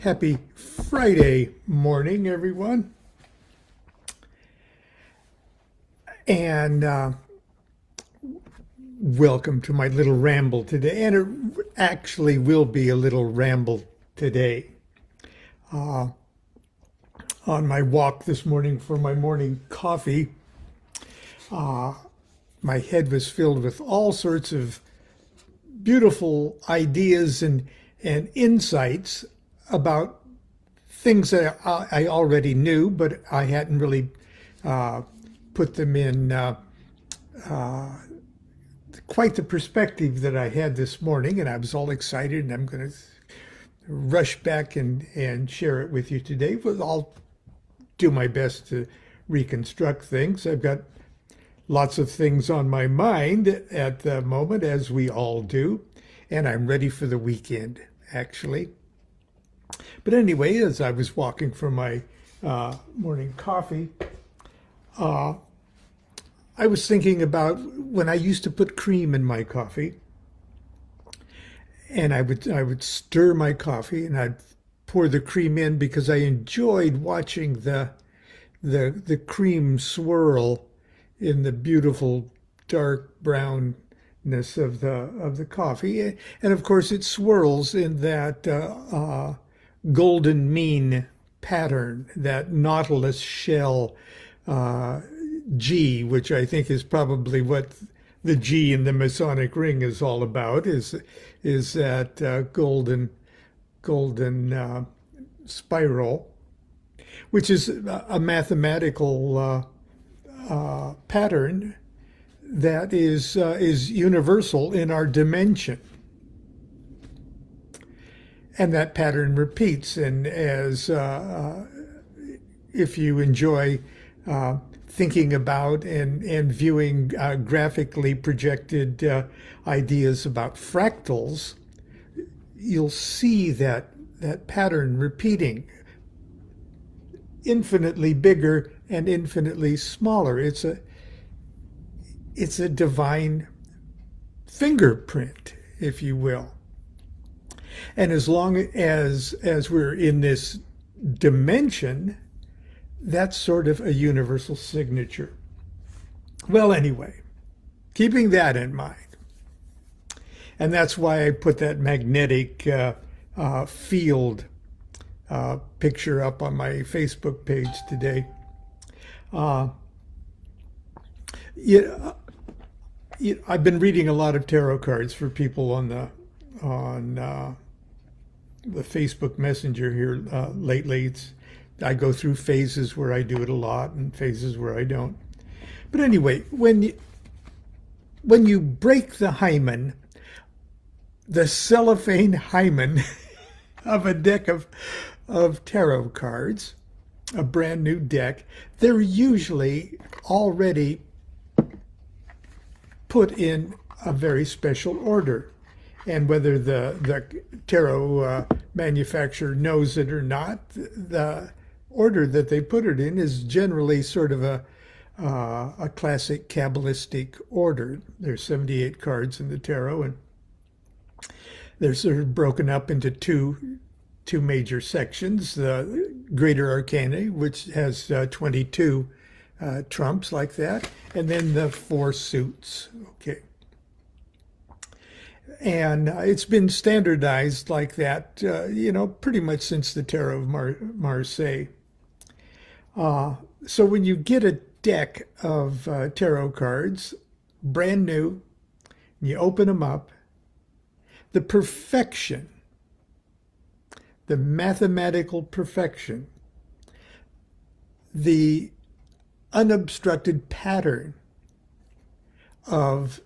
Happy Friday morning, everyone. And welcome to my little ramble today. And it actually will be a little ramble today. On my walk this morning for my morning coffee, my head was filled with all sorts of beautiful ideas and insights about things that I already knew, but I hadn't really put them in quite the perspective that I had this morning, and I was all excited, and I'm going to rush back and share it with you today. But I'll do my best to reconstruct things. I've got lots of things on my mind at the moment, as we all do, and I'm ready for the weekend, actually. But anyway, as I was walking for my morning coffee, I was thinking about when I used to put cream in my coffee, and I would stir my coffee and I'd pour the cream in because I enjoyed watching the cream swirl in the beautiful dark brownness of the coffee, and of course it swirls in that golden mean pattern, that nautilus shell G, which I think is probably what the G in the Masonic ring is all about, is that golden spiral, which is a mathematical pattern that is universal in our dimension. And that pattern repeats, and as if you enjoy thinking about and viewing graphically projected ideas about fractals, you'll see that pattern repeating, infinitely bigger and infinitely smaller. It's a divine fingerprint, if you will. And as long as we're in this dimension, that's sort of a universal signature. Well, anyway, keeping that in mind, and that's why I put that magnetic field picture up on my Facebook page today. I've been reading a lot of tarot cards for people on the Facebook Messenger here lately. I go through phases where I do it a lot and phases where I don't. But anyway, when you break the hymen, the cellophane hymen of a deck of tarot cards, a brand new deck, they're usually already put in a very special order. And whether the tarot manufacturer knows it or not, the order that they put it in is generally sort of a classic Kabbalistic order. There's 78 cards in the tarot, and they're sort of broken up into two major sections: the Greater Arcana, which has 22 trumps like that, and then the four suits. Okay. And it's been standardized like that, pretty much since the Tarot of Marseille. So when you get a deck of tarot cards, brand new, and you open them up, the perfection, the mathematical perfection, the unobstructed pattern of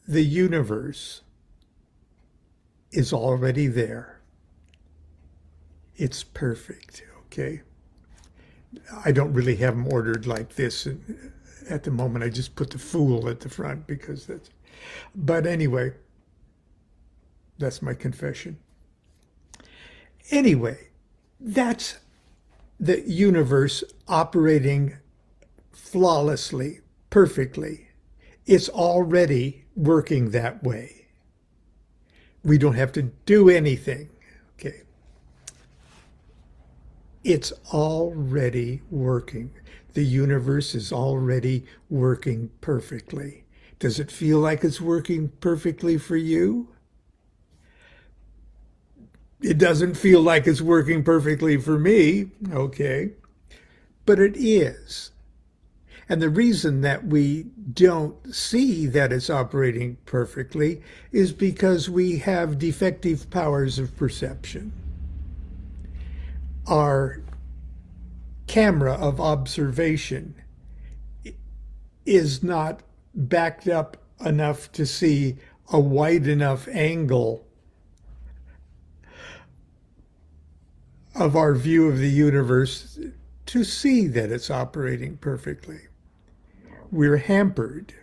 the universe is already there. It's perfect, okay? I don't really have them ordered like this at the moment. I just put the Fool at the front because that's... But anyway, that's my confession. Anyway, that's the universe operating flawlessly, perfectly. It's already working that way. We don't have to do anything. Okay. It's already working. The universe is already working perfectly. Does it feel like it's working perfectly for you? It doesn't feel like it's working perfectly for me, okay? But it is. And the reason that we don't see that it's operating perfectly is because we have defective powers of perception. Our camera of observation is not backed up enough to see a wide enough angle of our view of the universe to see that it's operating perfectly. We're hampered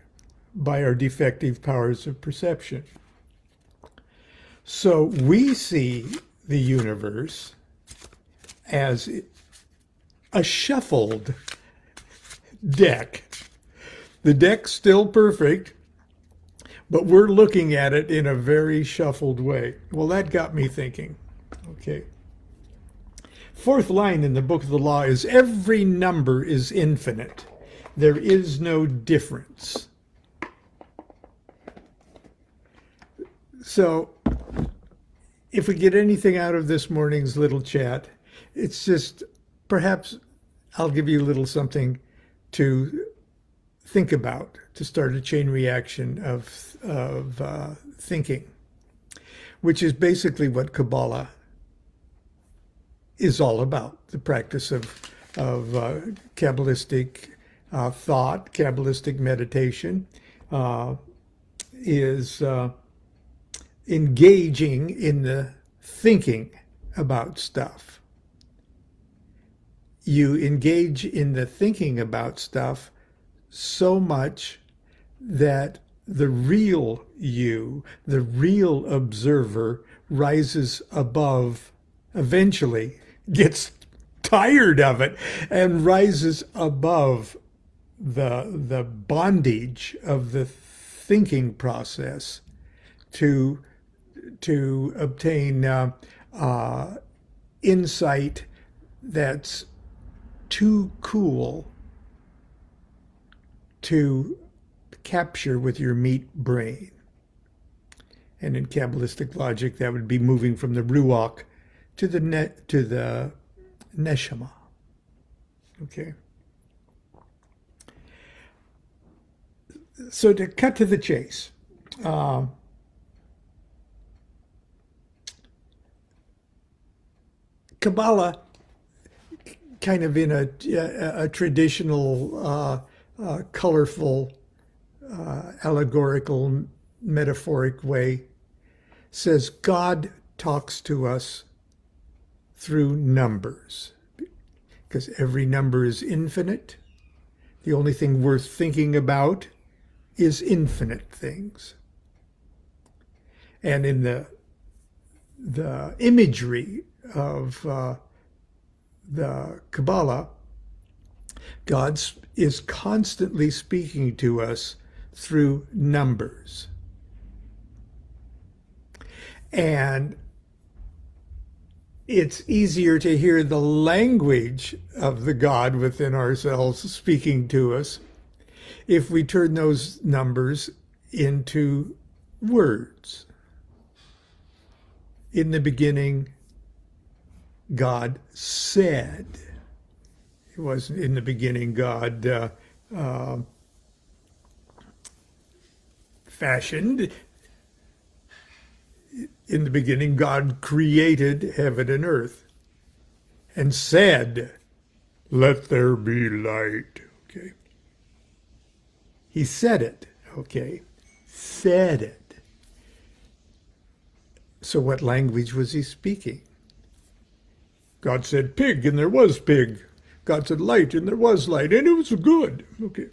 by our defective powers of perception. So we see the universe as a shuffled deck. The deck's still perfect, but we're looking at it in a very shuffled way. Well, that got me thinking. Okay. Fourth line in the Book of the Law is every number is infinite. There is no difference. So if we get anything out of this morning's little chat, it's just perhaps I'll give you a little something to think about, to start a chain reaction of thinking, which is basically what Kabbalah is all about. The practice of Kabbalistic thought, Kabbalistic meditation, is engaging in the thinking about stuff. You engage in the thinking about stuff so much that the real you, the real observer, rises above, eventually gets tired of it and rises above the bondage of the thinking process to obtain insight that's too cool to capture with your meat brain. And in Kabbalistic logic, that would be moving from the Ruach to the Neshama. Okay. So to cut to the chase, Kabbalah, kind of in a traditional, colorful, allegorical, metaphoric way, says God talks to us through numbers, because every number is infinite. The only thing worth thinking about is infinite things. And in the imagery of the Kabbalah, God is constantly speaking to us through numbers. And it's easier to hear the language of the God within ourselves speaking to us if we turn those numbers into words. In the beginning, God said. It wasn't in the beginning God fashioned. In the beginning, God created heaven and earth and said, "Let there be light." Okay. He said it. Okay. Said it. So what language was he speaking? God said pig, and there was pig. God said light, and there was light, and it was good. Okay.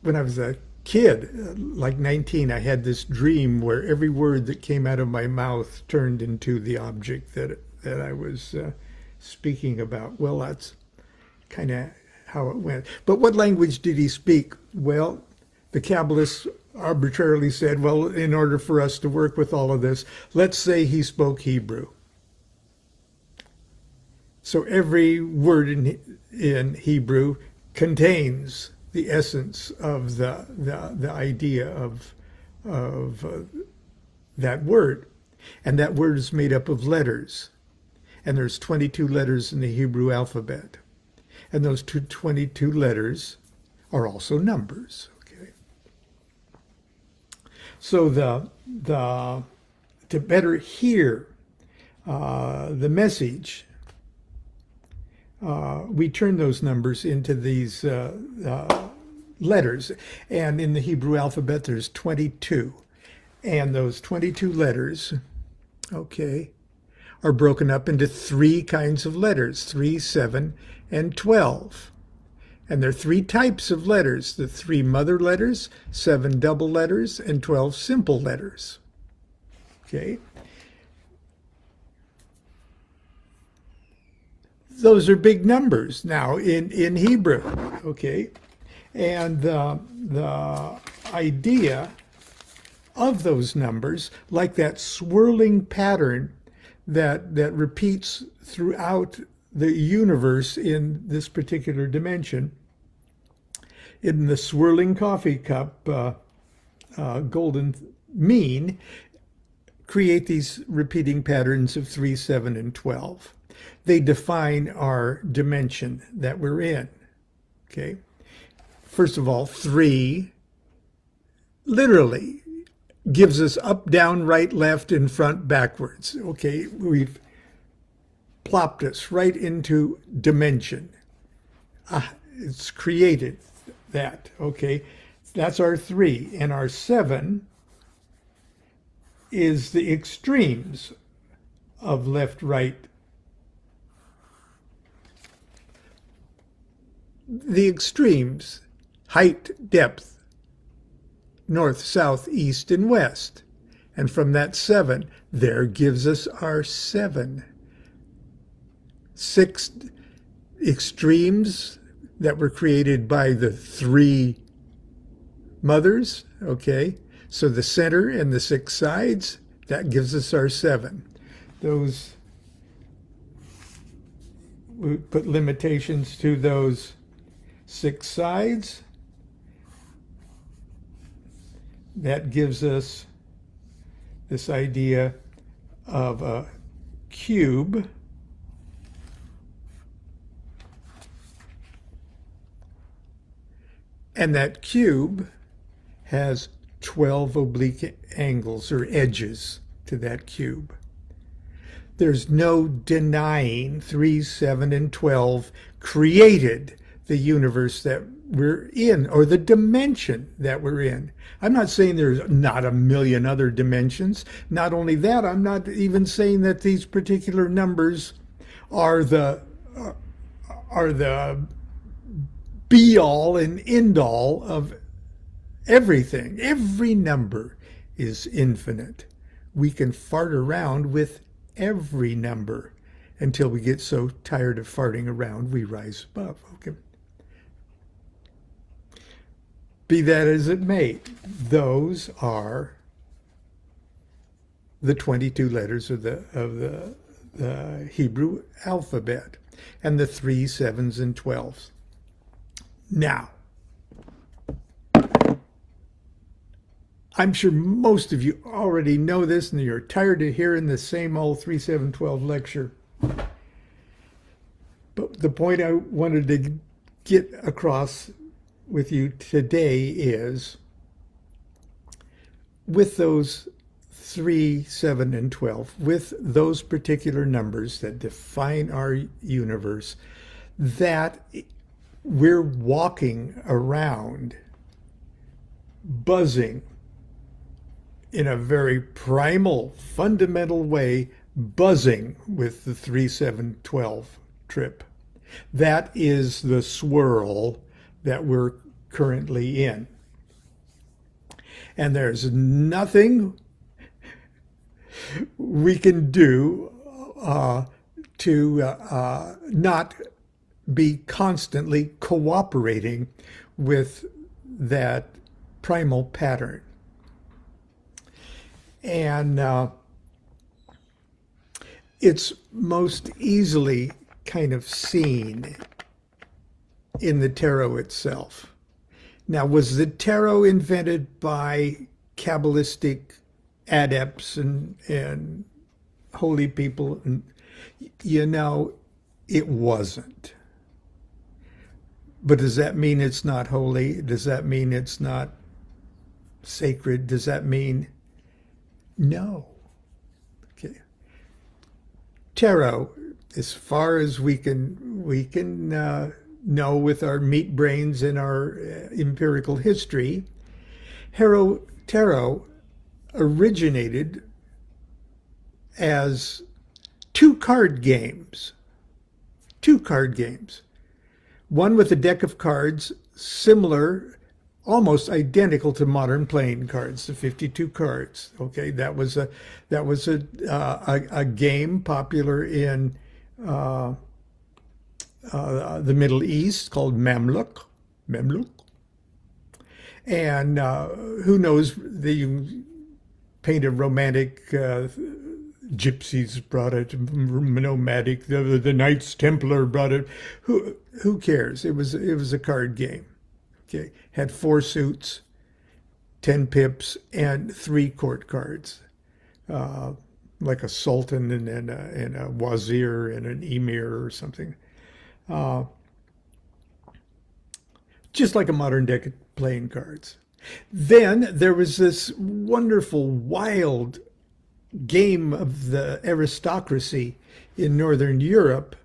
When I was a kid, like 19, I had this dream where every word that came out of my mouth turned into the object that I was speaking about. Well, that's kind of how it went. But what language did he speak? Well, the Kabbalists arbitrarily said, well, in order for us to work with all of this, let's say he spoke Hebrew. So every word in Hebrew contains the essence of the idea of that word. And that word is made up of letters. And there's 22 letters in the Hebrew alphabet. And those 22 letters are also numbers. Okay. So to better hear the message, we turn those numbers into these letters. And in the Hebrew alphabet, there's 22. And those 22 letters, okay, are broken up into three kinds of letters, 3, 7, and 12. And there are three types of letters, the 3 mother letters, 7 double letters, and 12 simple letters. Okay. Those are big numbers now in Hebrew, okay? And the idea of those numbers, like that swirling pattern that repeats throughout the universe in this particular dimension, in the swirling coffee cup, golden mean, create these repeating patterns of 3, 7, and 12. They define our dimension that we're in, okay? First of all, 3 literally gives us up, down, right, left, and front, backwards. Okay, we've plopped us right into dimension. It's created that, okay? That's our 3. And our 7 is the extremes of left, right. The extremes, height, depth, north, south, east, and west. And from that 7, there gives us our 7. 6 extremes that were created by the 3 mothers, okay? So the center and the 6 sides, that gives us our 7. Those, we put limitations to those 6 sides. That gives us this idea of a cube. And that cube has 12 oblique angles or edges to that cube. There's no denying 3, 7, and 12 created the universe that we're in, or the dimension that we're in. I'm not saying there's not a million other dimensions. Not only that, I'm not even saying that these particular numbers are the be-all and end-all of everything. Every number is infinite. We can fart around with every number until we get so tired of farting around we rise above. Okay. Be that as it may, those are the 22 letters of the Hebrew alphabet, and the 3, 7s, and 12s. Now, I'm sure most of you already know this, and you're tired of hearing the same old 3, 7, 12 lecture. But the point I wanted to get across with you today is, with those 3, 7, and 12, with those particular numbers that define our universe, that we're walking around buzzing in a very primal, fundamental way, buzzing with the 3, 7, 12 trip. That is the swirl that we're currently in. And there's nothing we can do to not be constantly cooperating with that primal pattern. And it's most easily kind of seen in the tarot itself. Now, was the tarot invented by Kabbalistic adepts and holy people? And, you know, it wasn't. But does that mean it's not holy? Does that mean it's not sacred? Does that mean no? Okay. Tarot, as far as we can know with our meat brains and our empirical history, tarot originated as two card games. One with a deck of cards similar, almost identical to modern playing cards, the 52 cards. Okay, that was a game popular in the Middle East called Mamluk, and who knows? They paint a romantic. Gypsies brought it, nomadic. The Knights Templar brought it. Who cares? It was a card game. Okay, had 4 suits, 10 pips, and 3 court cards, like a sultan and a wazir and an emir or something. Just like a modern deck of playing cards. Then there was this wonderful, wild game of the aristocracy in Northern Europe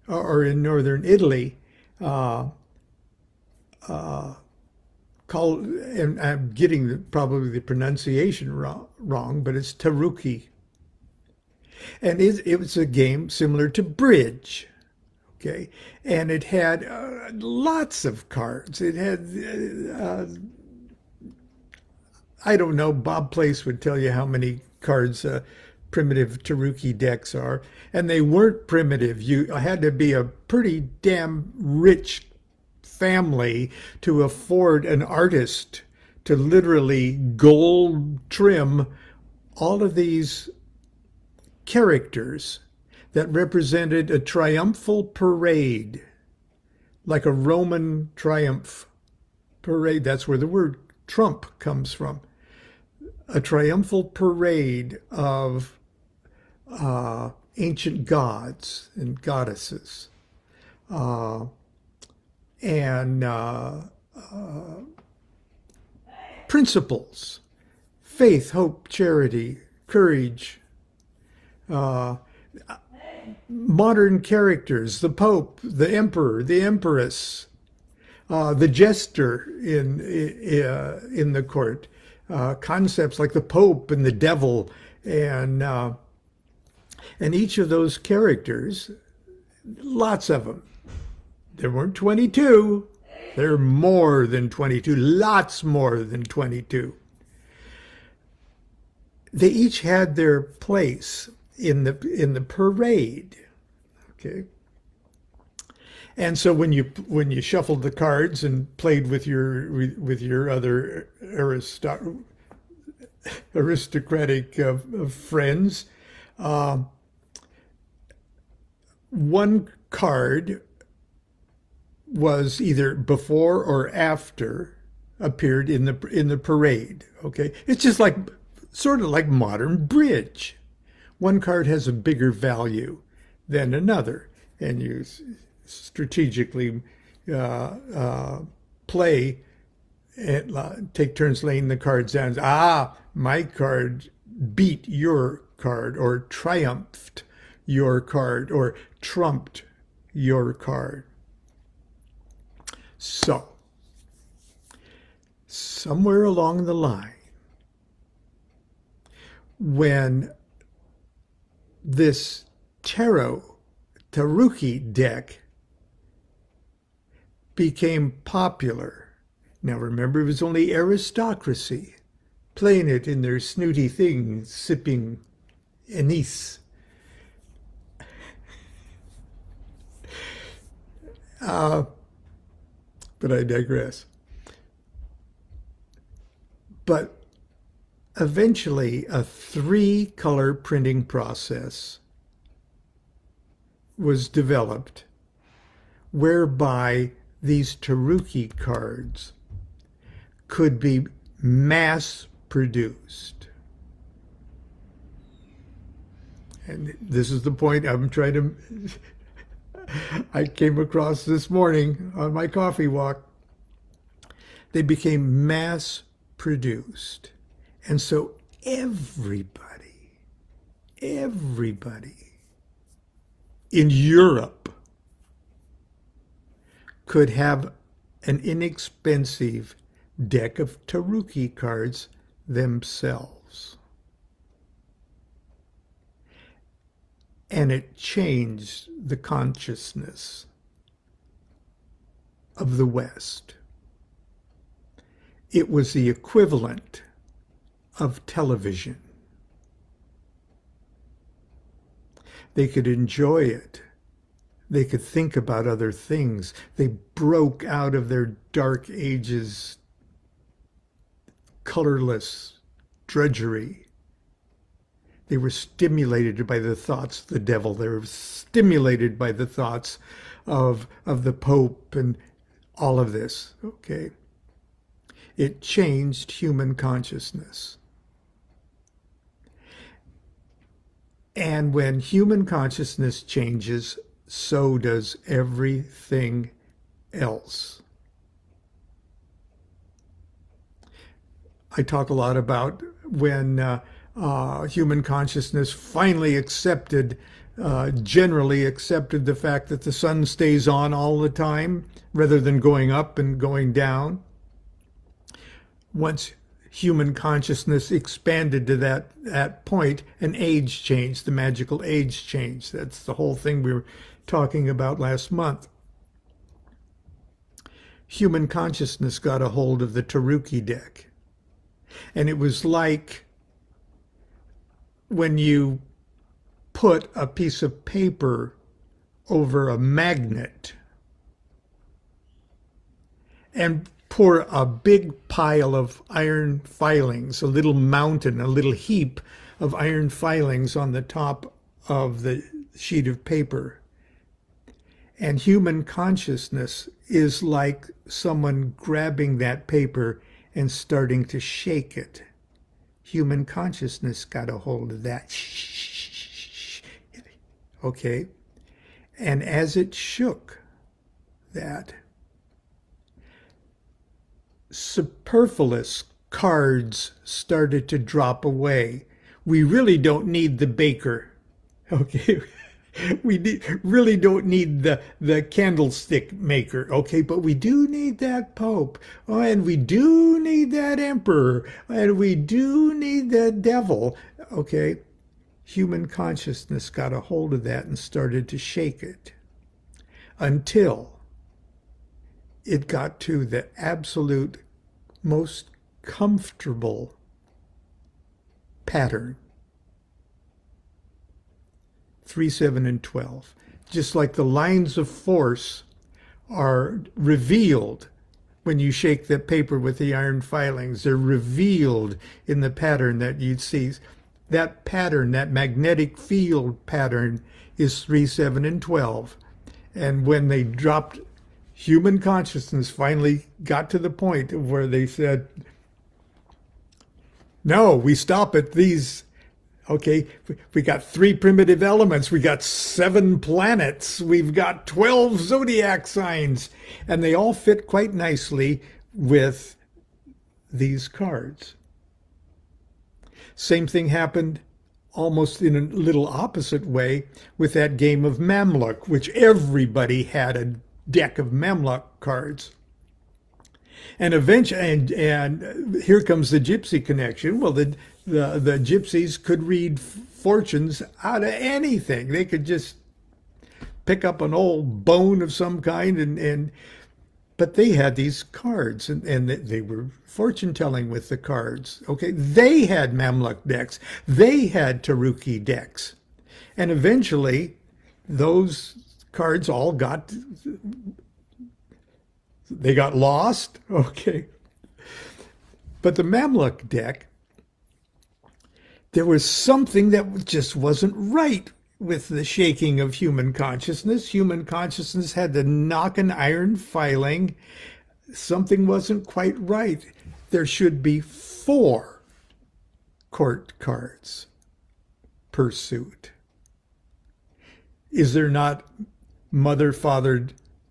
or in Northern Italy called, and I'm getting probably the pronunciation wrong, but it's Taruki. And it was a game similar to bridge. Okay, and it had lots of cards. It had, I don't know, Bob Place would tell you how many cards primitive Taruki decks are, and they weren't primitive. You had to be a pretty damn rich family to afford an artist to literally gold trim all of these characters that represented a triumphal parade, like a Roman triumph parade. That's where the word trump comes from. A triumphal parade of ancient gods and goddesses, and principles, faith, hope, charity, courage, modern characters, the Pope, the Emperor, the Empress, the jester in the court, concepts like the Pope and the devil, and each of those characters, lots of them. There weren't 22. There are more than 22, lots more than 22. They each had their place in the parade. Okay. And so when you shuffled the cards and played with your other aristocratic friends, one card was either before or after appeared in the parade. Okay, it's just like sort of like modern bridge. One card has a bigger value than another, and you strategically play and take turns laying the cards down. My card beat your card, or triumphed your card, or trumped your card. So, somewhere along the line, when this Taruki deck became popular. Now remember, it was only aristocracy playing it in their snooty things, sipping anise. But I digress. But eventually, a 3-color printing process was developed whereby these Taruki cards could be mass produced. And this is the point I'm trying to... I came across this morning on my coffee walk. They became mass produced. And so everybody in Europe could have an inexpensive deck of Taruki cards themselves. And it changed the consciousness of the West. It was the equivalent of television. They could enjoy it. They could think about other things. They broke out of their dark ages, colorless drudgery. They were stimulated by the thoughts of the devil. They were stimulated by the thoughts of the Pope and all of this, okay? It changed human consciousness. And when human consciousness changes, so does everything else. I talk a lot about when human consciousness finally generally accepted the fact that the sun stays on all the time rather than going up and going down. Once human consciousness expanded to that point, an age changed, the magical age changed. That's the whole thing we were talking about last month. Human consciousness got a hold of the Taruki deck. And it was like when you put a piece of paper over a magnet and pour a big pile of iron filings, a little mountain, a little heap of iron filings on the top of the sheet of paper. And human consciousness is like someone grabbing that paper and starting to shake it. Human consciousness got a hold of that. Okay? And as it shook that, superfluous cards started to drop away. We really don't need the baker. Okay? We really don't need the candlestick maker, okay? But we do need that Pope. Oh, and we do need that Emperor. And we do need that devil, okay? Human consciousness got a hold of that and started to shake it until it got to the absolute most comfortable pattern. 3, 7, and 12. Just like the lines of force are revealed when you shake the paper with the iron filings. They're revealed in the pattern that you'd see. That pattern, that magnetic field pattern, is 3, 7, and 12. And when they dropped, human consciousness finally got to the point where they said, no, we stop at these. Okay, we got 3 primitive elements, we got 7 planets, we've got 12 zodiac signs, and they all fit quite nicely with these cards. Same thing happened almost in a little opposite way with that game of Mamluk, which everybody had a deck of Mamluk cards. And eventually, and here comes the gypsy connection. Well, the gypsies could read fortunes out of anything. They could just pick up an old bone of some kind, but they had these cards, and they were fortune telling with the cards. Okay, they had Mamluk decks. They had Taruki decks, and eventually, those cards all got lost. Okay, but the Mamluk deck, there was something that just wasn't right with the shaking of human consciousness. Human consciousness had to knock an iron filing. Something wasn't quite right. There should be 4 court cards per suit. Is there not mother, father,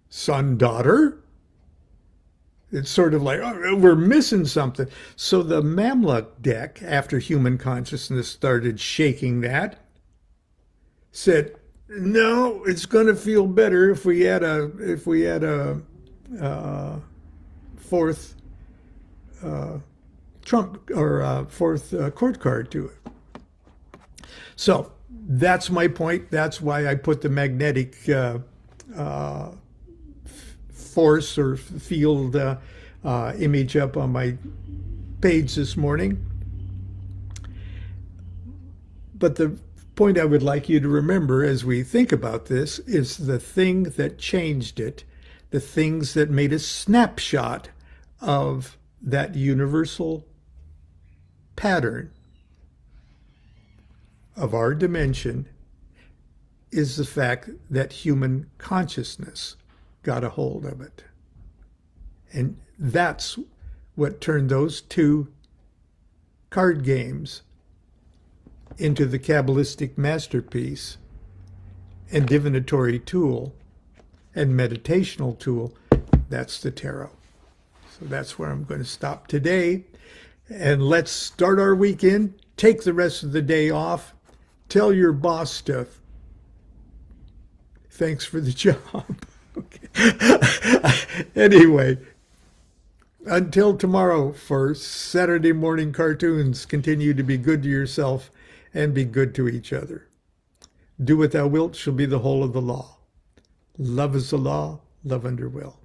son, daughter? It's sort of like, oh, we're missing something. So the Mamluk deck, after human consciousness started shaking that, said, no, it's going to feel better if we add a 4th trump or 4th court card to it. So that's my point. That's why I put the magnetic force or field image up on my page this morning. But the point I would like you to remember as we think about this is the thing that changed it, the things that made a snapshot of that universal pattern of our dimension is the fact that human consciousness got a hold of it. And that's what turned those 2 card games into the Kabbalistic masterpiece and divinatory tool and meditational tool. That's the tarot. So that's where I'm going to stop today. And let's start our weekend. Take the rest of the day off. Tell your boss stuff. Thanks for the job. Okay. Anyway, until tomorrow for Saturday morning cartoons, continue to be good to yourself and be good to each other. Do what thou wilt shall be the whole of the law. Love is the law, love under will.